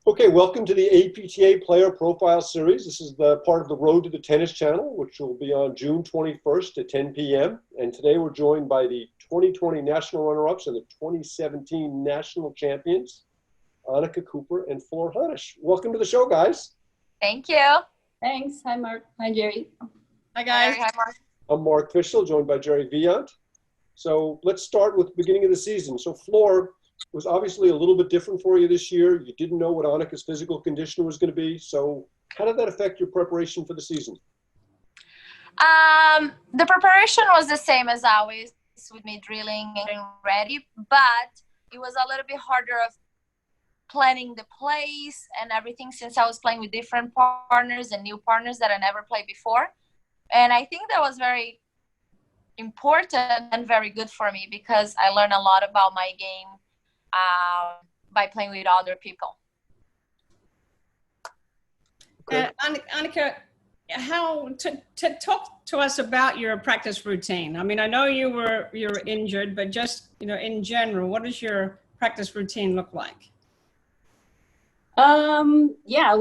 Okay, welcome to the APTA Player Profile Series. This is the part of the Road to the Tennis channel, which will be on June 21st at 10 p.m. And today we're joined by the 2020 national runner-ups and the 2017 national champions, Annika Cooper and Flor Hanisch. Welcome to the show, guys. Thank you. Thanks. Hi, Mark. Hi, Jerry. Hi, guys. Hi, Mark. I'm Mark Fischel, joined by Jerry Viant. So let's start with the beginning of the season. So Flor, was obviously a little bit different for you this year. You didn't know what Annika's physical condition was going to be. So how did that affect your preparation for the season? The preparation was the same as always, with me drilling and getting ready, but it was a little bit harder of planning the plays and everything, since I was playing with different partners and new partners that I never played before. And I think that was very important and very good for me, because I learned a lot about my game by playing with other people. Annika, talk to us about your practice routine. I mean, I know you're injured, but just, in general, what does your practice routine look like? Yeah,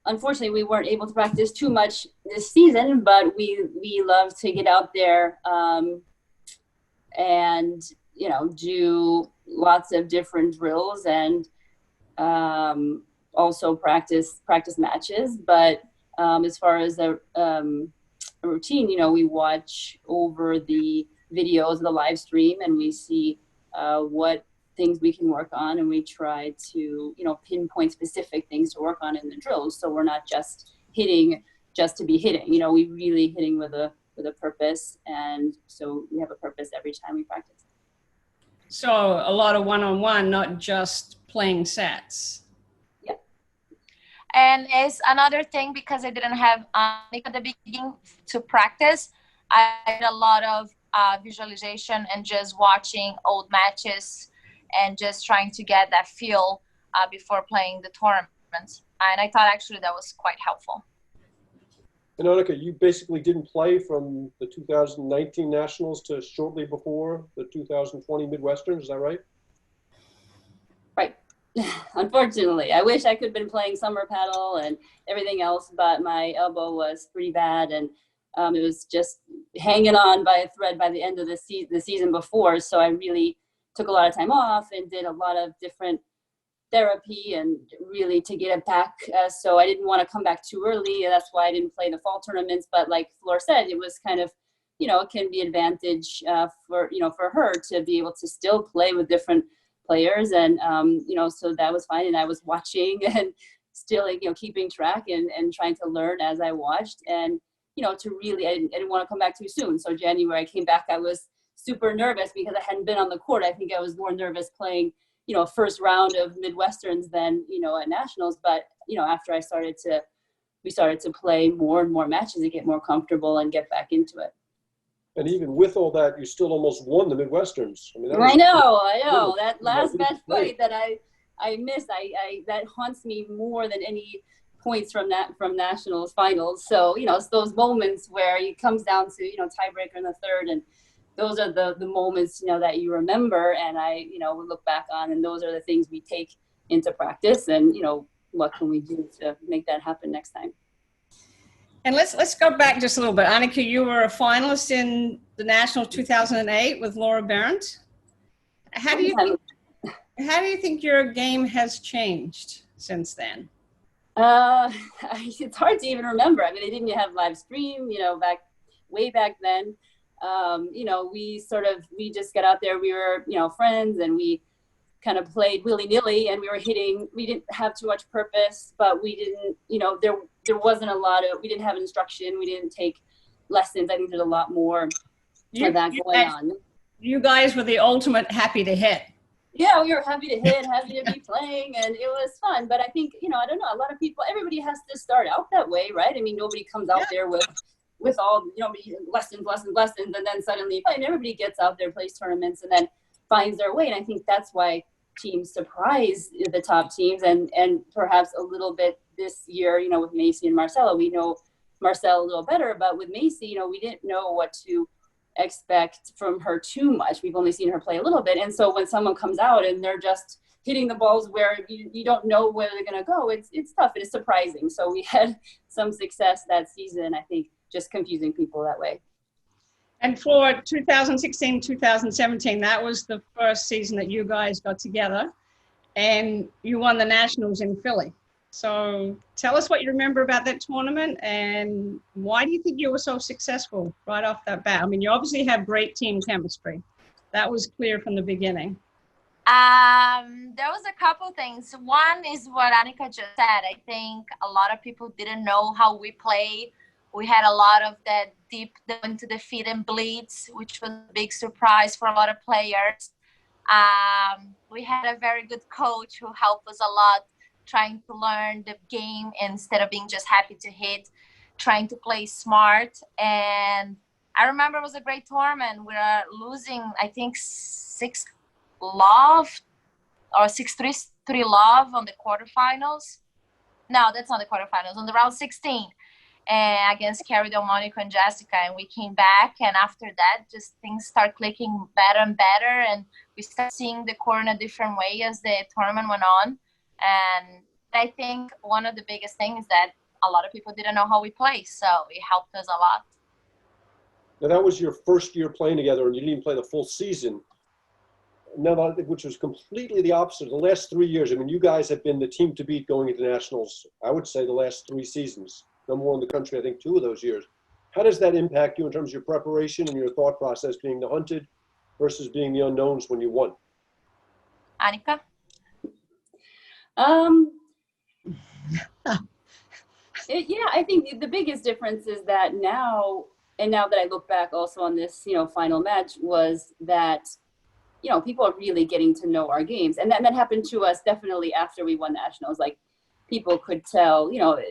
unfortunately, we weren't able to practice too much this season, but we love to get out there and, do lots of different drills and also practice matches. But as far as a routine, we watch over the videos of the live stream, and we see what things we can work on, and we try to pinpoint specific things to work on in the drills, so we're not just hitting just to be hitting. We really hitting with a purpose, and so we have a purpose every time we practice. So a lot of one-on-one, not just playing sets. Yeah. And it's another thing, because I didn't have Annika at the beginning to practice, I did a lot of visualization and just watching old matches and just trying to get that feel before playing the tournament. And I thought actually that was quite helpful. And Annika, you basically didn't play from the 2019 Nationals to shortly before the 2020 Midwestern, is that right? Right. Unfortunately, I wish I could have been playing summer paddle and everything else, but my elbow was pretty bad, and it was just hanging on by a thread by the end of the season before. So I really took a lot of time off and did a lot of different therapy and really to get it back. So I didn't want to come back too early. That's why I didn't play the fall tournaments. But like Flor said, it was kind of, it can be advantage for her to be able to still play with different players. And, so that was fine. And I was watching and still, keeping track and trying to learn as I watched. And, to really, I didn't want to come back too soon. So January I came back, I was super nervous because I hadn't been on the court. I think I was more nervous playing first round of Midwesterns than, at Nationals. But, after we started to play more and more matches to get more comfortable and get back into it. And even with all that, you still almost won the Midwesterns. I know. That last match point that I missed, that haunts me more than any points from Nationals finals. So, it's those moments where it comes down to, tiebreaker in the third, and those are the moments, that you remember, and I, look back on, and those are the things we take into practice, and, what can we do to make that happen next time? And let's go back just a little bit. Annika, you were a finalist in the National 2008 with Laura Berendt. How do you think your game has changed since then? It's hard to even remember. I mean, they didn't have live stream, way back then. We just got out there, we were, friends, and we kind of played willy-nilly, and we didn't have too much purpose, but we didn't, there wasn't we didn't have instruction, we didn't take lessons. I think there's a lot more of that going on. You guys were the ultimate happy to hit. Yeah, we were happy to hit, happy to be playing, and it was fun. But I think, I don't know, a lot of people, everybody has to start out that way, right? I mean, nobody comes out there with all, lessons, and then suddenly, and everybody gets out there, plays tournaments, and then finds their way. And I think that's why teams surprise the top teams, and perhaps a little bit this year, with Macy and Marcella. We know Marcella a little better, but with Macy, we didn't know what to expect from her too much. We've only seen her play a little bit. And so when someone comes out and they're just hitting the balls where you don't know where they're going to go. It's tough. It is surprising. So we had some success that season, I think, just confusing people that way. And for 2016, 2017, that was the first season that you guys got together and you won the Nationals in Philly. So tell us what you remember about that tournament and why do you think you were so successful right off that bat? I mean, you obviously have great team chemistry. That was clear from the beginning. There was a couple things. One is what Annika just said. I think a lot of people didn't know how we played. We had a lot of that deep into the feet and bleeds, which was a big surprise for a lot of players. We had a very good coach who helped us a lot, trying to learn the game instead of being just happy to hit, trying to play smart. And I remember it was a great tournament. We were losing, I think, 6 love or 6-3 love on the quarterfinals. No, that's not the quarterfinals. On the round 16 against Carrie Del Monaco and Jessica, and we came back. And after that, just things start clicking better and better, and we start seeing the court in a different way as the tournament went on. And I think one of the biggest things is that a lot of people didn't know how we play, so it helped us a lot. Now, that was your first year playing together, and you didn't even play the full season. Now, which was completely the opposite. The last 3 years, I mean, you guys have been the team to beat going into nationals, I would say, the last 3 seasons. Number one in the country, I think, 2 of those years. How does that impact you in terms of your preparation and your thought process, being the hunted versus being the unknowns when you won? Annika? Yeah, I think the biggest difference is that now that I look back also on this, final match, was that, people are really getting to know our games. And that happened to us definitely after we won nationals. Like, people could tell, a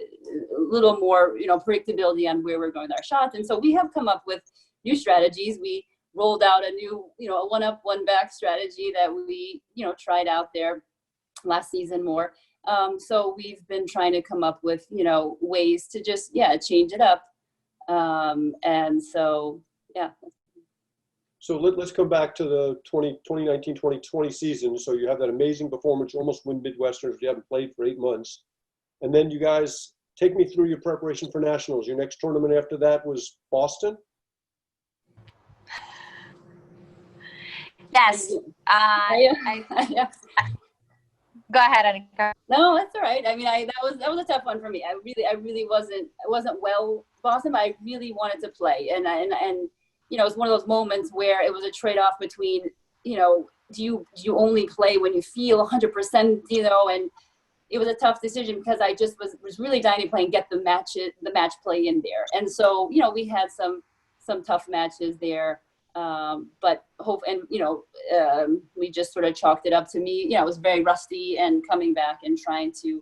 little more, predictability on where we're going with our shots. And so we have come up with new strategies. We rolled out a new, a 1-up, 1-back strategy that we, tried out there last season more. So we've been trying to come up with, ways to just, change it up. And so, yeah. So let's come back to the 2019-2020 season. So you have that amazing performance. You almost win Midwesterners. You haven't played for 8 months. And then you guys, take me through your preparation for nationals. Your next tournament after that was Boston? Yes. Yeah. Go ahead, Annika. No, that's all right. I mean, that was a tough one for me. I really wasn't well Boston. I really wanted to play, and it was one of those moments where it was a trade-off between, do you only play when you feel 100%, and it was a tough decision because I just was really dying to play and get the match play in there. And so, we had some tough matches there. But we just sort of chalked it up to me. I was very rusty and coming back and trying to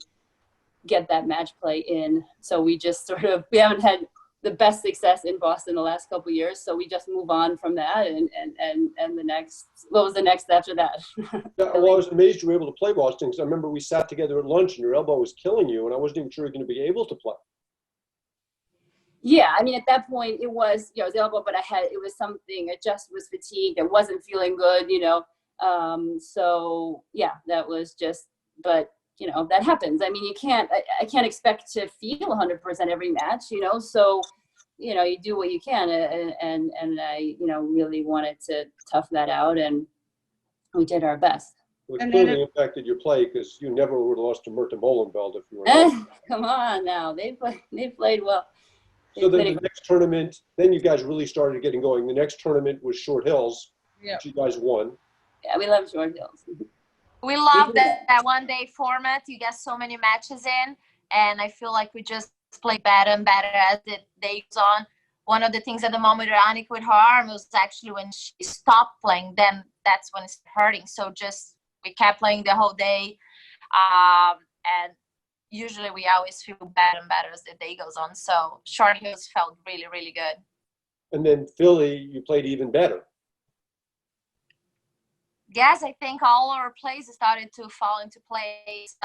get that match play in. So we just we haven't had the best success in Boston the last couple of years. So we just move on from that and the next, what was the next after that? Well, I was amazed you were able to play Boston because I remember we sat together at lunch and your elbow was killing you and I wasn't even sure you were going to be able to play. Yeah, I mean, at that point it was, it was elbow, but it was something, I just was fatigued. I wasn't feeling good, so yeah, that was just, but that happens. I mean, I can't expect to feel 100% every match, so, you do what you can and I, really wanted to tough that out and we did our best. Well, it clearly impacted your play because you never would have lost to Merton Molenveld if you were. Come on now, they played well. So then the next tournament, then you guys really started getting going. The next tournament was Short Hills, which you guys won. Yeah, we love Short Hills. We love that one-day format. You get so many matches in, and I feel like we just play better and better as the day goes on. One of the things at the moment with Annika with her arm was actually when she stopped playing, then that's when it's hurting. So we kept playing the whole day, and usually we always feel better and better as the day goes on. So Short Hills felt really, really good. And then Philly, you played even better. Yes, I think all our plays started to fall into place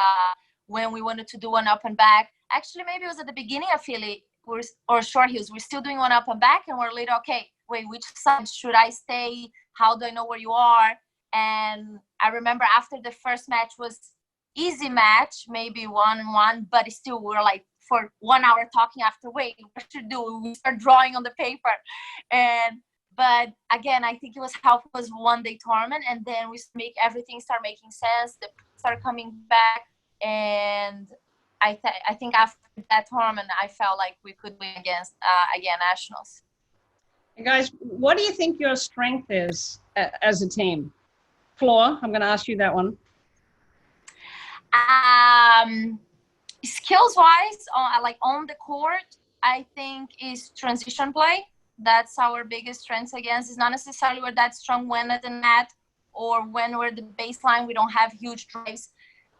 when we wanted to do 1-up and back. Actually, maybe it was at the beginning of Philly or Short Hills. We're still doing 1-up and back, and we're later, okay, wait, which side should I stay? How do I know where you are? And I remember after the first match was easy match, maybe 1-1, but still we were like for 1 hour talking after, wait, what should do? We start drawing on the paper. But again, I think it was how it was 1-day tournament, and then we make everything start making sense. The start coming back, and I think after that tournament, I felt like we could win against again nationals. And guys, what do you think your strength is as a team? Flor, I'm going to ask you that one. Skills wise, like on the court, I think is transition play. That's our biggest strength against. It's not necessarily we're that strong when at the net or when we're the baseline, we don't have huge drives,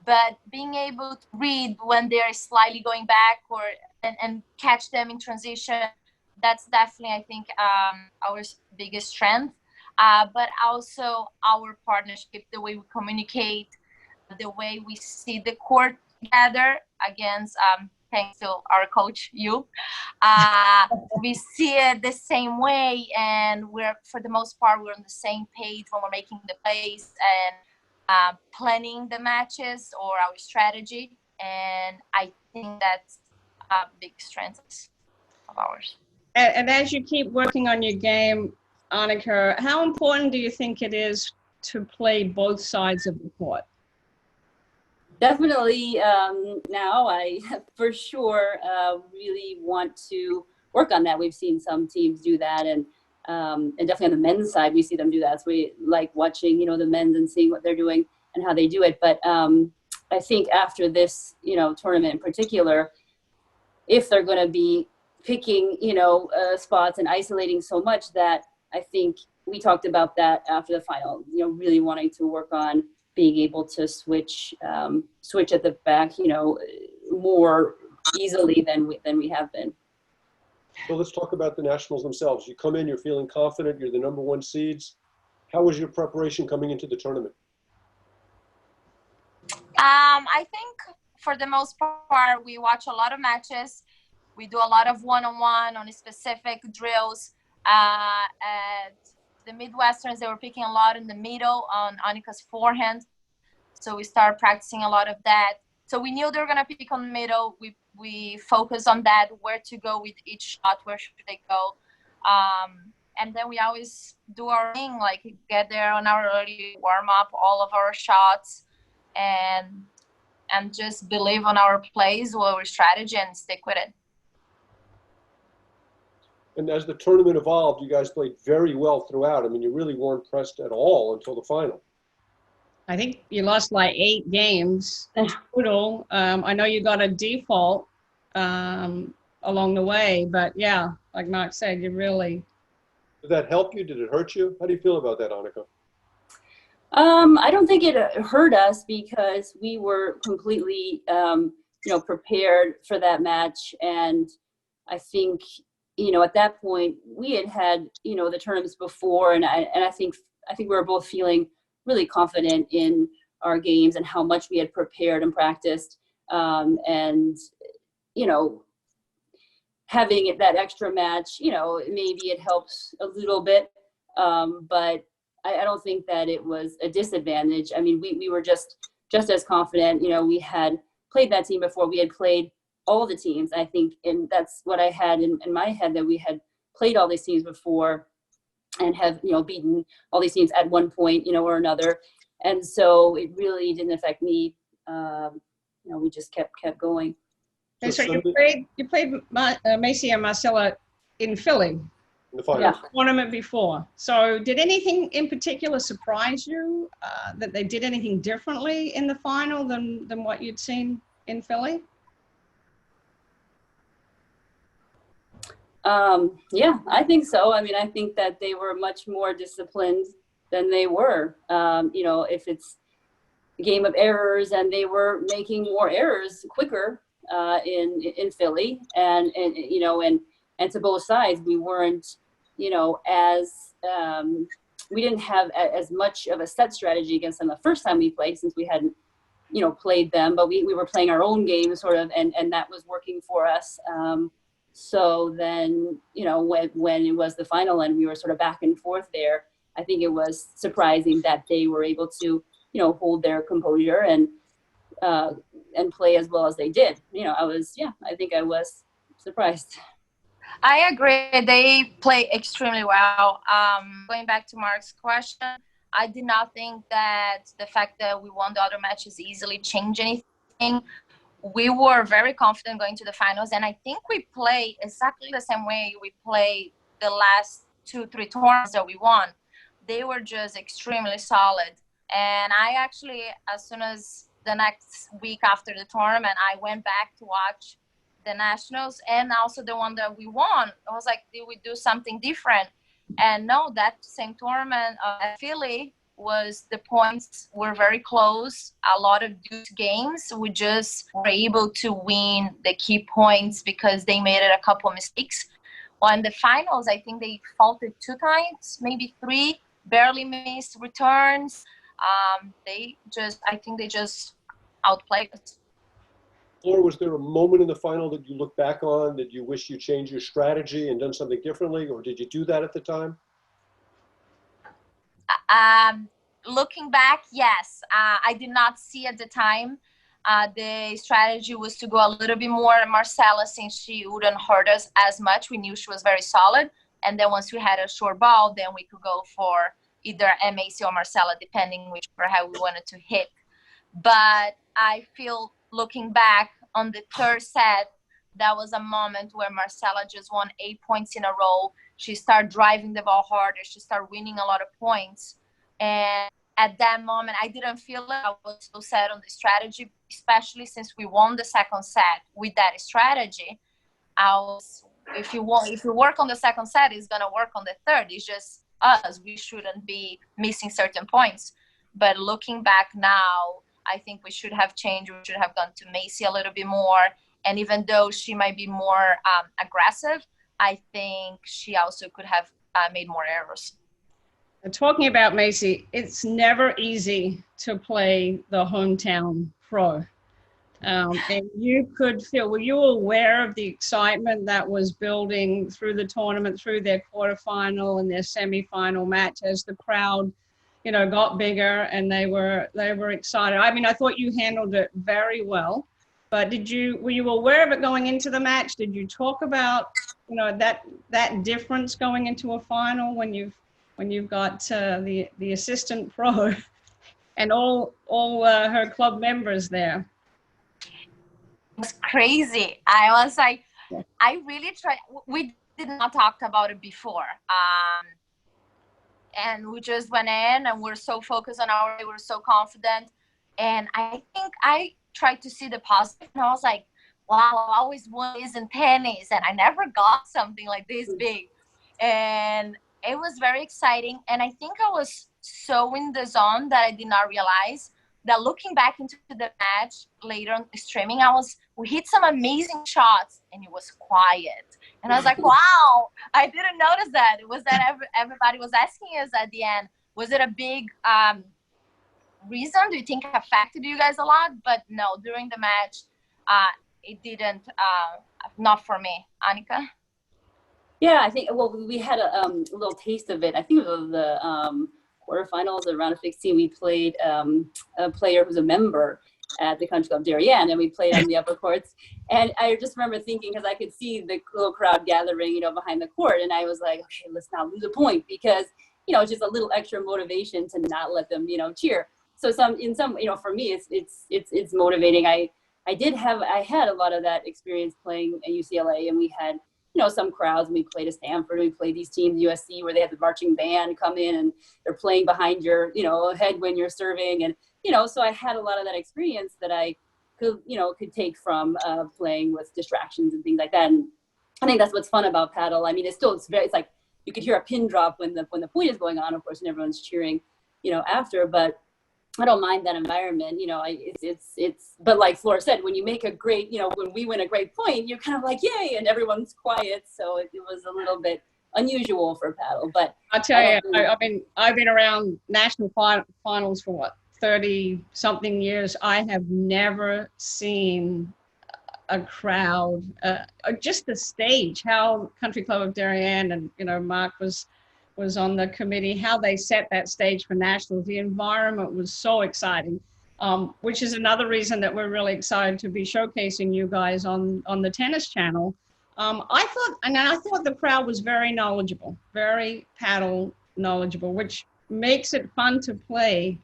but being able to read when they're slightly going back or and catch them in transition, that's definitely, I think, our biggest strength. But also our partnership, the way we communicate, the way we see the court together against, thanks to our coach, you. We see it the same way, and we're, for the most part, we're on the same page when we're making the plays and planning the matches or our strategy. And I think that's a big strength of ours. And as you keep working on your game, Annika, how important do you think it is to play both sides of the court? Definitely now I for sure really want to work on that. We've seen some teams do that, and definitely on the men's side we see them do that. So we like watching, you know, the men's and seeing what they're doing and how they do it. But I think after this, you know, tournament in particular, if they're going to be picking, you know, spots and isolating so much, that I think we talked about that after the final, you know, really wanting to work on being able to switch at the back, you know, more easily than we have been. So let's talk about the nationals themselves. You come in, you're feeling confident, you're the #1 seeds. How was your preparation coming into the tournament? I think for the most part, we watch a lot of matches. We do a lot of one-on-one on specific drills. At the Midwesterns, they were picking a lot in the middle on Annika's forehand. So we started practicing a lot of that. So we knew they were going to pick on the middle. We focused on that, where to go with each shot, where should they go. And then we always do our thing, like get there on our early warm-up, all of our shots, and just believe on our plays or our strategy and stick with it. And as the tournament evolved, you guys played very well throughout. I mean, you really weren't pressed at all until the final. I think you lost like 8 games total. I know you got a default along the way, but yeah, like Mark said, you really. Did that help you? Did it hurt you? How do you feel about that, Annika? I don't think it hurt us because we were completely, you know, prepared for that match. And I think, you know, at that point we had, you know, the tournaments before, and I think we were both feeling really confident in our games and how much we had prepared and practiced. And, you know, having that extra match, you know, maybe it helps a little bit, but I don't think that it was a disadvantage. I mean, we were just as confident. You know, we had played that team before. We had played all the teams, I think, and that's what I had in my head, that we had played all these teams before and have, you know, beaten all these teams at one point, you know, or another. And so it really didn't affect me. You know, we just kept going. Okay, so you played Macy and Marcella in Philly. In the finals. Yeah. Tournament before. So did anything in particular surprise you, that they did anything differently in the final than what you'd seen in Philly? Yeah, I think so. I mean, I think that they were much more disciplined than they were. You know, if it's a game of errors, and they were making more errors quicker in Philly, and you know, and to both sides, we weren't, you know, as we didn't have as much of a set strategy against them the first time we played, since we hadn't, you know, played them, but we were playing our own game sort of, and that was working for us. So then, you know, when it was the final and we were sort of back and forth there, I think it was surprising that they were able to, you know, hold their composure and play as well as they did. You know, I think I was surprised. I agree. They play extremely well. Going back to Mark's question, I did not think that the fact that we won the other matches easily changed anything. We were very confident going to the finals, and I think we play exactly the same way we played the last 2-3 tournaments that we won. They were just extremely solid. And I actually, as soon as the next week after the tournament, I went back to watch the nationals and also the one that we won. I was like, did we do something different? And no, that same tournament at Philly was, the points were very close, a lot of good games. We just were able to win the key points because they made it a couple of mistakes. Well, in the finals, I think they faulted 2 times, maybe 3, barely missed returns. I think they just outplayed us. Or was there a moment in the final that you look back on that you wish you changed your strategy and done something differently, or did you do that at the time? Looking back, yes. I did not see at the time. The strategy was to go a little bit more at Marcella, since she wouldn't hurt us as much. We knew she was very solid. And then once we had a short ball, then we could go for either MAC or Marcella, depending whichever how we wanted to hit. But I feel, looking back on the third set, that was a moment where Marcella just won 8 points in a row. She started driving the ball harder. She started winning a lot of points. And at that moment, I didn't feel it. I was so set on the strategy, especially since we won the second set with that strategy. If you work on the second set, it's going to work on the third. It's just us. We shouldn't be missing certain points. But looking back now, I think we should have changed. We should have gone to Macy a little bit more. And even though she might be more aggressive, I think she also could have made more errors. Talking about Macy, it's never easy to play the hometown pro. And you could feel, were you aware of the excitement that was building through the tournament, through their quarterfinal and their semifinal match, as the crowd, you know, got bigger and they were excited? I mean, I thought you handled it very well, but were you aware of it going into the match? Did you talk about, you know, that difference going into a final when you've got the assistant pro and all her club members there? It was crazy. I was like, I really tried. We did not talk about it before. And we just went in and we're so focused on we were so confident. And I think I tried to see the positive, and I was like, wow, I always won this in tennis and I never got something like this big. And it was very exciting. And I think I was so in the zone that I did not realize that, looking back into the match later on streaming, we hit some amazing shots and it was quiet. And I was like, wow, I didn't notice that. It was that everybody was asking us at the end, was it a big reason? Do you think it affected you guys a lot? But no, during the match, it didn't, not for me. Annika? Yeah, I think, well, we had a little taste of it. I think it was the quarterfinals, the round of 16. We played a player who's a member at the Country Club Darien, and we played on the upper courts. And I just remember thinking, because I could see the little crowd gathering, you know, behind the court, and I was like, okay, let's not lose a point, because, you know, just a little extra motivation to not let them, you know, cheer. So you know, for me, it's motivating. I had a lot of that experience playing at UCLA, and we had, you know, some crowds, and we played at Stanford, and we played these teams, USC, where they had the marching band come in and they're playing behind your, you know, head when you're serving. And, you know, so I had a lot of that experience that I could take from playing with distractions and things like that. And I think that's what's fun about paddle. I mean, it's like you could hear a pin drop when the point is going on, of course, and everyone's cheering, you know, after, but I don't mind that environment, you know. But like Flora said, when you make a great, you know, when we win a great point, you're kind of like, yay, and everyone's quiet. So it was a little bit unusual for paddle. But I'll tell you, I've been around national finals for what, 30 something years. I have never seen a crowd, just the stage, how Country Club of Darien and, you know, Mark was was on the committee, how they set that stage for nationals. The environment was so exciting, which is another reason that we're really excited to be showcasing you guys on the Tennis Channel. I thought the crowd was very knowledgeable, very paddle knowledgeable, which makes it fun to play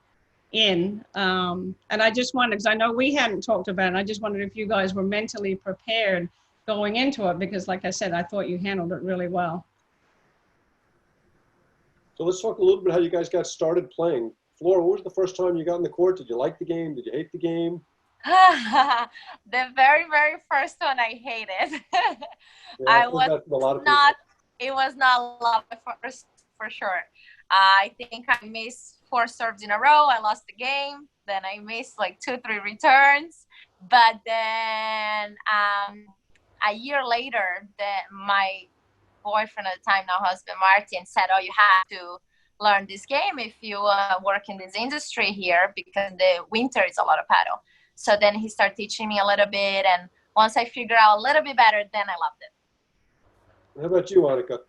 in. And I just wondered, because I know we hadn't talked about it, I just wondered if you guys were mentally prepared going into it, because like I said, I thought you handled it really well. So let's talk a little bit how you guys got started playing. Flora, what was the first time you got in the court? Did you like the game? Did you hate the game? The very, very first one I hated. Yeah, It was not love first for sure. I think I missed 4 serves in a row. I lost the game. Then I missed like 2, 3 returns. But then a year later, my boyfriend at the time, now husband, Martin, said, "Oh, you have to learn this game if you work in this industry here, because the winter is a lot of paddle." So then he started teaching me a little bit, and once I figured out a little bit better, then I loved it. How about you, Annika?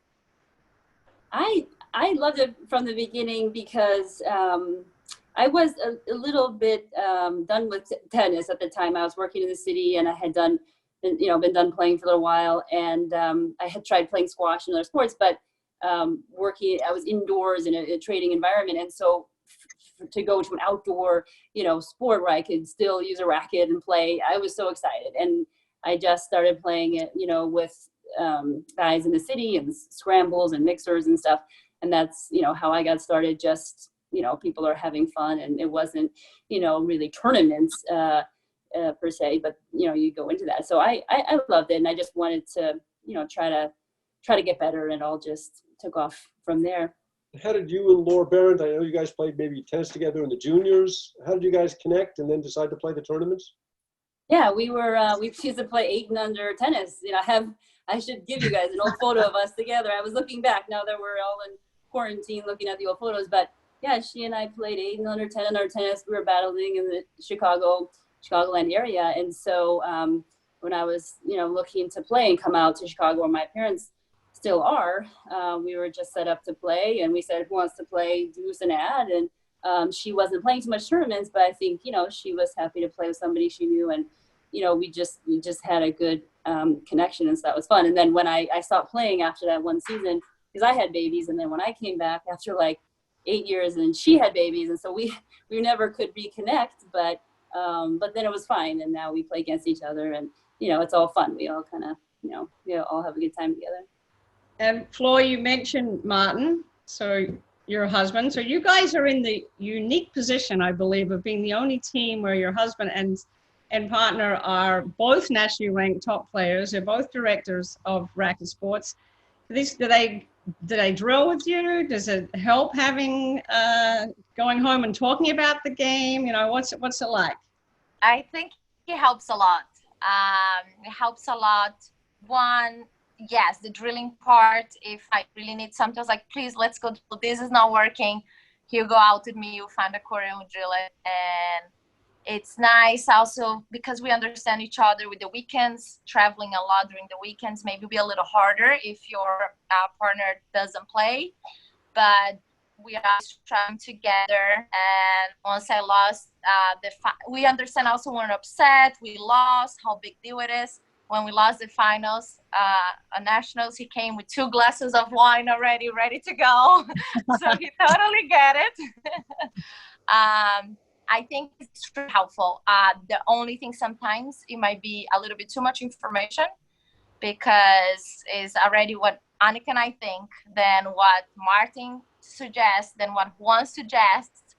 I loved it from the beginning because I was a little bit done with tennis at the time. I was working in the city, and I had been done playing for a little while, and I had tried playing squash and other sports, but I was indoors in a training environment, and so to go to an outdoor, sport where I could still use a racket and play, I was so excited. And I just started playing it, with guys in the city and scrambles and mixers and stuff. And that's, how I got started. Just, people are having fun, and it wasn't, really tournaments per se, but, you go into that. So I loved it, and I just wanted to, try to get better, and it all just took off from there. How did you and Laura Berendt, I know you guys played maybe tennis together in the juniors. How did you guys connect and then decide to play the tournaments? Yeah, we used to play 8 and under tennis. I should give you guys an old photo of us together. I was looking back now that we're all in quarantine looking at the old photos, but yeah, she and I played 8 and under, 10 and under tennis. We were battling in the Chicagoland area. And so when I was, looking to play and come out to Chicago, where my parents still are, we were just set up to play, and we said, who wants to play, do us an ad. And she wasn't playing too much tournaments, but I think, she was happy to play with somebody she knew. And, we just had a good connection, and so that was fun. And then when I stopped playing after that one season, because I had babies, and then when I came back after like 8 years, and she had babies, and so we never could reconnect, but then it was fine, and now we play against each other, and it's all fun. We all kind of we all have a good time together. And Floor, you mentioned Martin, so your husband. So you guys are in the unique position, I believe, of being the only team where your husband and partner are both nationally ranked top players. They're both directors of racket sports. Do they drill with you? Does it help having going home and talking about the game? What's it like? I think it helps a lot. It helps a lot. One, yes, the drilling part. If I really need something, I was like, please, let's go. This is not working. He'll go out with me. We'll find a court and we'll drill it. And it's nice also because we understand each other with the weekends, traveling a lot during the weekends. Maybe be a little harder if your partner doesn't play. But we are trying together. And once I lost, we understand also we're upset. We lost, how big deal it is. When we lost the finals, nationals, he came with 2 glasses of wine already, ready to go. So he totally get it. I think it's really helpful. The only thing sometimes it might be a little bit too much information, because it's already what Annika and I think, then what Martin suggests, then what Juan suggests.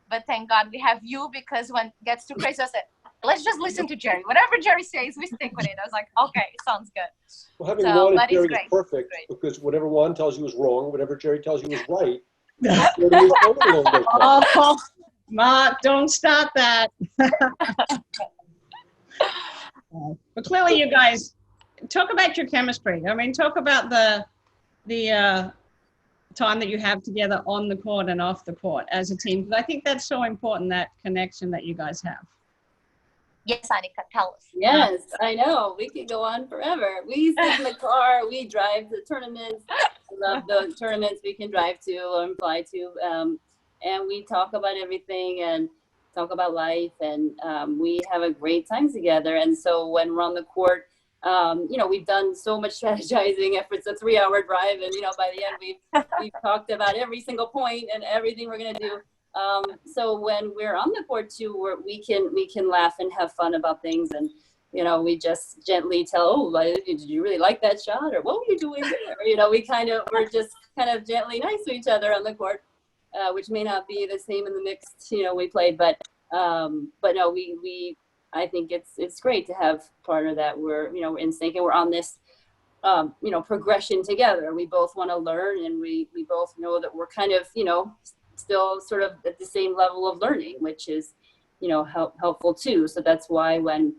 But thank God we have you, because when it gets too crazy, I said, let's just listen to Jerry. Whatever Jerry says, we stick with it. I was like, okay, sounds good. Well, having Juan and Jerry is perfect, because whatever Juan tells you is wrong, whatever Jerry tells you is right. Oh, Mark, don't start that. But clearly you guys, talk about your chemistry. I mean, talk about the time that you have together on the court and off the court as a team. Because I think that's so important, that connection that you guys have. Yes, Annika, tell us. Yes, I know. We could go on forever. We sit in the car, we drive to tournaments, love the tournaments we can drive to and fly to. And we talk about everything and talk about life, and we have a great time together. And so when we're on the court, we've done so much strategizing. If it's a 3-hour drive, and by the end we've talked about every single point and everything we're gonna do. So when we're on the court too, we can laugh and have fun about things, and we just gently tell, oh, did you really like that shot, or what were you doing there? We're just kind of gently nice to each other on the court, which may not be the same in the mixed we played, but no, we I think it's great to have a partner that we're in sync, and we're on this progression together. We both want to learn, and we both know that we're kind of still sort of at the same level of learning, which is helpful too. So that's why when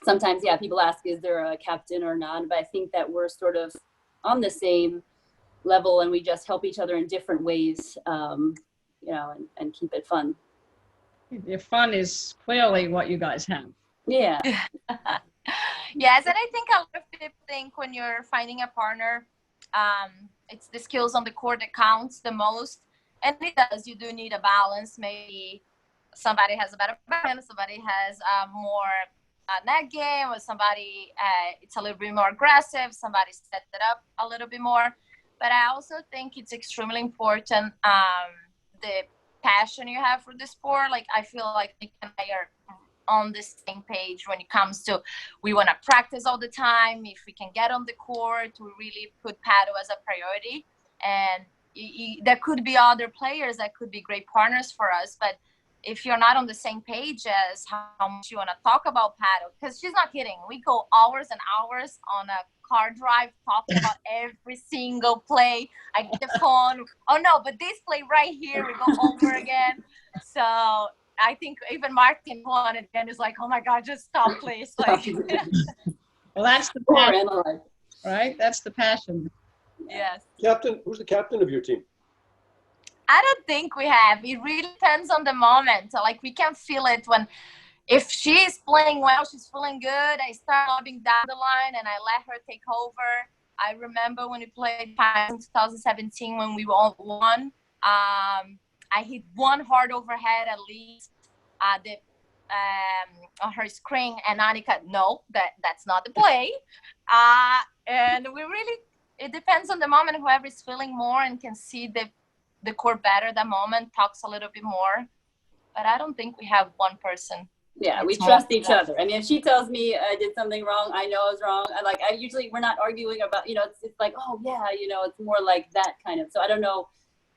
sometimes people ask, is there a captain or not, but I think that we're sort of on the same level, and we just help each other in different ways, and keep it fun. Your fun is clearly what you guys have. Yeah. Yes, and I think a lot of people think when you're finding a partner, it's the skills on the court that counts the most, and it does. You do need a balance. Maybe somebody has a better backhand, somebody has more net game, or somebody it's a little bit more aggressive, somebody sets it up a little bit more. But I also think it's extremely important the passion you have for the sport. Like, I feel like Nick and I are on the same page when it comes to, we want to practice all the time. If we can get on the court, we really put paddle as a priority. And there could be other players that could be great partners for us, but if you're not on the same page as how much you want to talk about paddle, because she's not kidding, we go hours and hours on a car drive talking about every single play. I get the phone, oh no, but this play right here, we go over again. So I think even Martin won it and is like, oh my God, just stop, please. Like, well, that's the passion, right? That's the passion. Yes. Captain, who's the captain of your team? I don't think we have. It really depends on the moment. So, like, we can feel it when, if she's playing well, she's feeling good, I start lobbing down the line and I let her take over. I remember when we played in 2017 when we all won. I hit one hard overhead at least on her screen, and Annika, no, that's not the play. And we really, it depends on the moment. Whoever is feeling more and can see the court better that moment talks a little bit more. But I don't think we have one person. Yeah, we trust each other. I mean, if she tells me I did something wrong, I know I was wrong. We're not arguing about, it's like, oh yeah, it's more like that kind of. So I don't know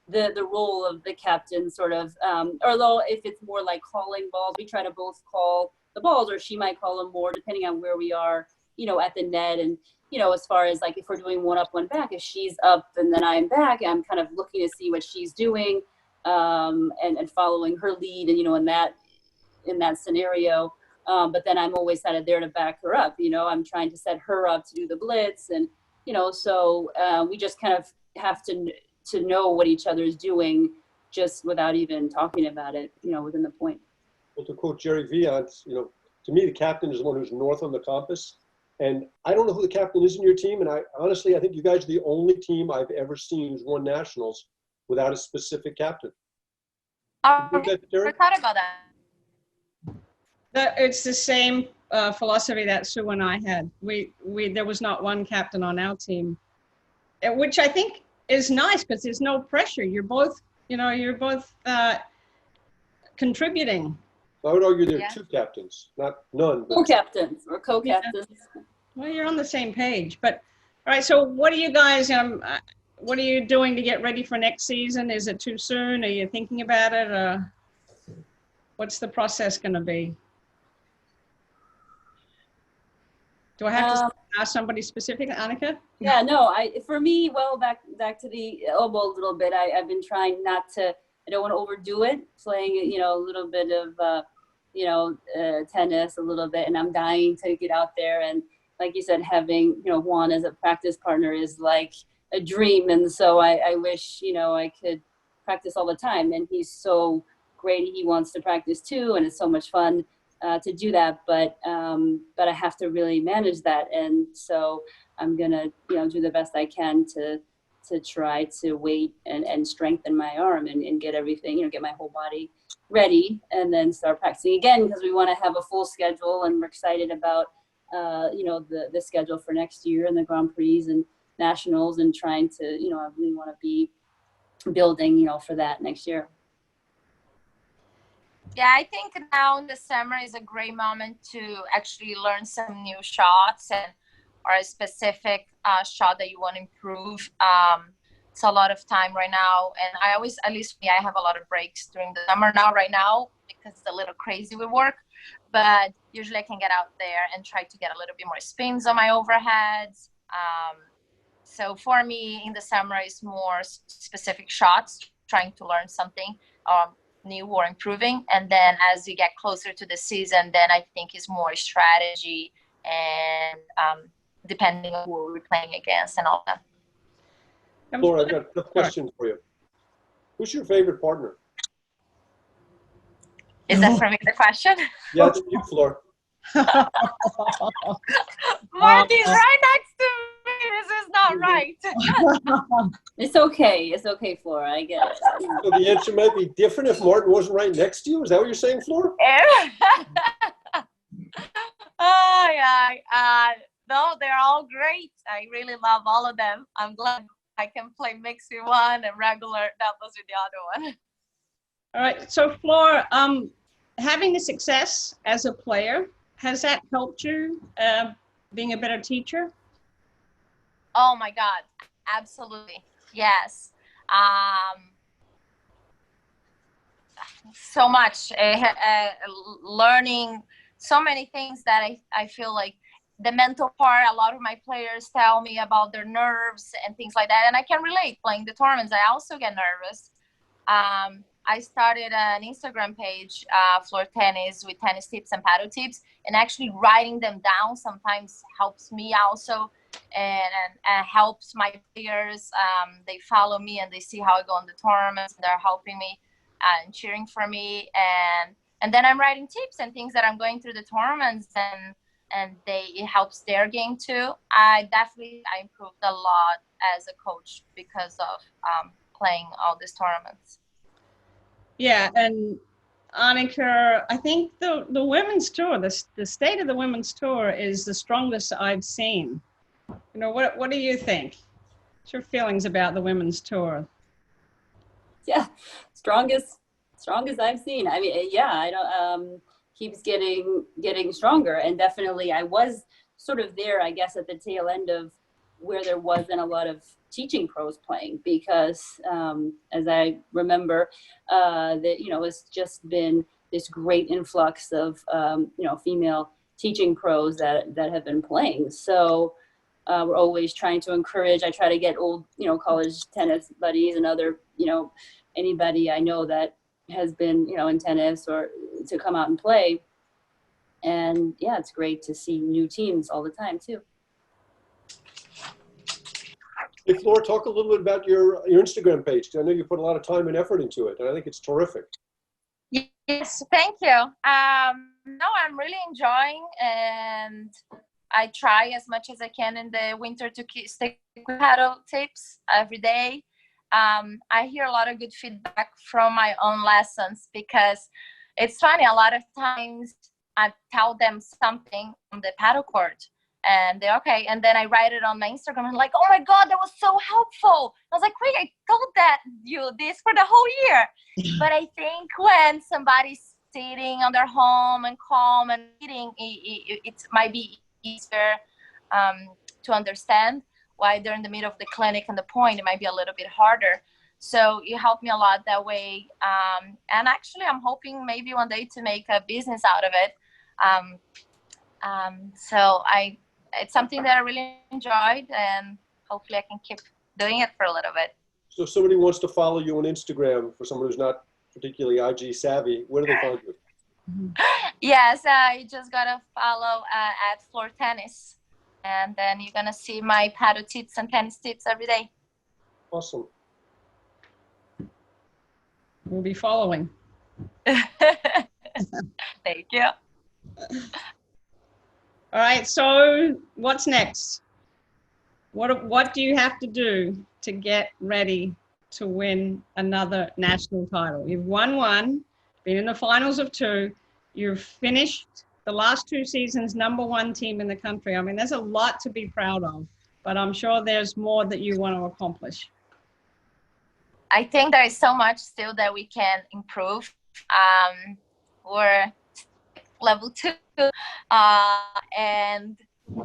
the role of the captain sort of, although if it's more like calling balls, we try to both call the balls, or she might call them more depending on where we are, at the net. And, as far as like, if we're doing one up, one back, if she's up and then I'm back, I'm kind of looking to see what she's doing, and following her lead, and, in that scenario. But then I'm always kind of there to back her up. I'm trying to set her up to do the blitz, and, so we just kind of have to know what each other is doing just without even talking about it, within the point. Well, to quote Jerry Viant, to me, the captain is the one who's north on the compass. And I don't know who the captain is in your team. And I think you guys are the only team I've ever seen who's won nationals without a specific captain. I thought about that. It's the same philosophy that Sue and I had. There was not one captain on our team, which I think is nice because there's no pressure. You're both contributing. I would argue there are two captains, not none. Co-captains or co-captains. Yeah. Well, you're on the same page. But all right, so what are you guys? What are you doing to get ready for next season? Is it too soon? Are you thinking about it? What's the process going to be? Do I have to ask somebody specific, Annika? Yeah, no. For me, back to the elbow a little bit. I've been trying not to. I don't want to overdo it. Playing, a little bit of, tennis, a little bit, and I'm dying to get out there. And like you said, having Juan as a practice partner is like a dream. And so I wish I could practice all the time. And he's so great. He wants to practice too, and it's so much fun to do that. But I have to really manage that, and so I'm gonna do the best I can to to try to wait and strengthen my arm and get everything, get my whole body ready, and then start practicing again, because we want to have a full schedule, and we're excited about the schedule for next year and the Grand Prix and Nationals, and trying to, I really want to be building, for that next year. Yeah, I think now in the summer is a great moment to actually learn some new shots or a specific shot that you want to improve. It's a lot of time right now, and I always, at least me, I have a lot of breaks during the summer now right now because it's a little crazy with work, but usually I can get out there and try to get a little bit more spins on my overheads. So for me in the summer is more specific shots, trying to learn something new or improving, and then as you get closer to the season, then I think it's more strategy and depending on who we're playing against and all that. Laura, I've got a question for you. Who's your favorite partner? Is that for me the question? Yeah, it's you, Flora. Marty's right next to me. This is not right. It's okay, Flora. I get it. So the answer might be different if Martin wasn't right next to you. Is that what you're saying, Flora? Oh yeah. No, they're all great. I really love all of them. I'm glad I can play mixed with one and regular doubles with the other one. All right. So Flora, having the success as a player, has that helped you being a better teacher? Oh my God, absolutely. Yes. So much learning so many things that I feel like the mental part, a lot of my players tell me about their nerves and things like that. And I can relate playing the tournaments. I also get nervous. I started an Instagram page, Floor Tennis, with tennis tips and paddle tips, and actually writing them down sometimes helps me also, and helps my players. They follow me and they see how I go in the tournaments, and they're helping me and cheering for me. And then I'm writing tips and things that I'm going through the tournaments, and it helps their game too. I improved a lot as a coach because of playing all these tournaments. Yeah, and Annika, I think the women's tour, the state of the women's tour is the strongest I've seen. What do you think? What's your feelings about the women's tour? Yeah, strongest I've seen. I mean, yeah, I don't keeps getting stronger, and definitely I was sort of there, I guess, at the tail end of where there wasn't a lot of teaching pros playing, because as I remember, that it's just been this great influx of female teaching pros that have been playing. So we're always trying to encourage. I try to get old college tennis buddies and other anybody I know that has been in tennis or to come out and play. And yeah, it's great to see new teams all the time too. Hey, Flora, talk a little bit about your Instagram page, because I know you put a lot of time and effort into it, and I think it's terrific. Yes, thank you. No, I'm really enjoying, and I try as much as I can in the winter to stick with paddle tips every day. I hear a lot of good feedback from my own lessons, because it's funny, a lot of times I tell them something on the paddle court, and they're okay. And then I write it on my Instagram and like, oh my God, that was so helpful. I was like, wait, I told you this for the whole year. But I think when somebody's sitting on their home and calm and reading, it might be easier to understand. Why they're in the middle of the clinic and the point, it might be a little bit harder. So it helped me a lot that way. And actually, I'm hoping maybe one day to make a business out of it. So it's something that I really enjoyed, and hopefully I can keep doing it for a little bit. So if somebody wants to follow you on Instagram, for someone who's not particularly IG savvy, where do they find you? Yes, you just gotta follow at Floor Tennis, and then you're gonna see my paddle tips and tennis tips every day. Awesome. We'll be following. Thank you. All right, so what's next? What do you have to do to get ready to win another national title? You've won one, been in the finals of two, you've finished the last 2 seasons #1 team in the country. I mean, there's a lot to be proud of, but I'm sure there's more that you want to accomplish. I think there is so much still that we can improve. We're level 2, and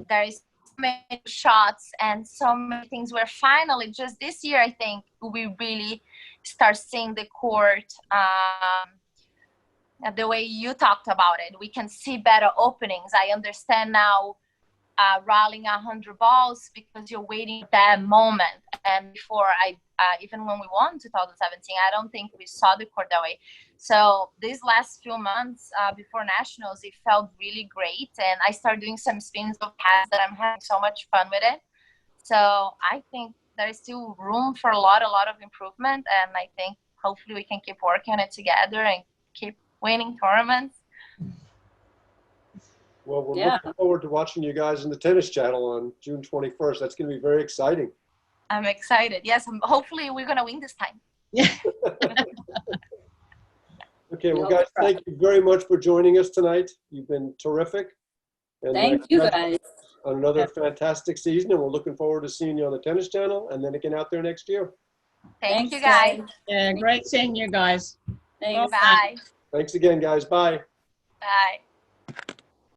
there is so many shots and so many things. We're finally, just this year, I think we really start seeing the court the way you talked about it. We can see better openings. I understand now rallying 100 balls because you're waiting for that moment. And before, even when we won 2017, I don't think we saw the court that way. So these last few months before nationals, it felt really great. And I started doing some spins of pads that I'm having so much fun with it. So I think there is still room for a lot of improvement. And I think hopefully we can keep working on it together and keep winning tournaments. Well, we're looking forward to watching you guys in the Tennis Channel on June 21st. That's going to be very exciting. I'm excited. Yes, hopefully we're going to win this time. Yeah. Okay, well, guys, thank you very much for joining us tonight. You've been terrific. And Thank you, guys. On another fantastic season, and we're looking forward to seeing you on the Tennis Channel and then again out there next year. Thank you, guys. Yeah, great seeing you guys. Thanks. Bye. Thanks again, guys. Bye. Bye.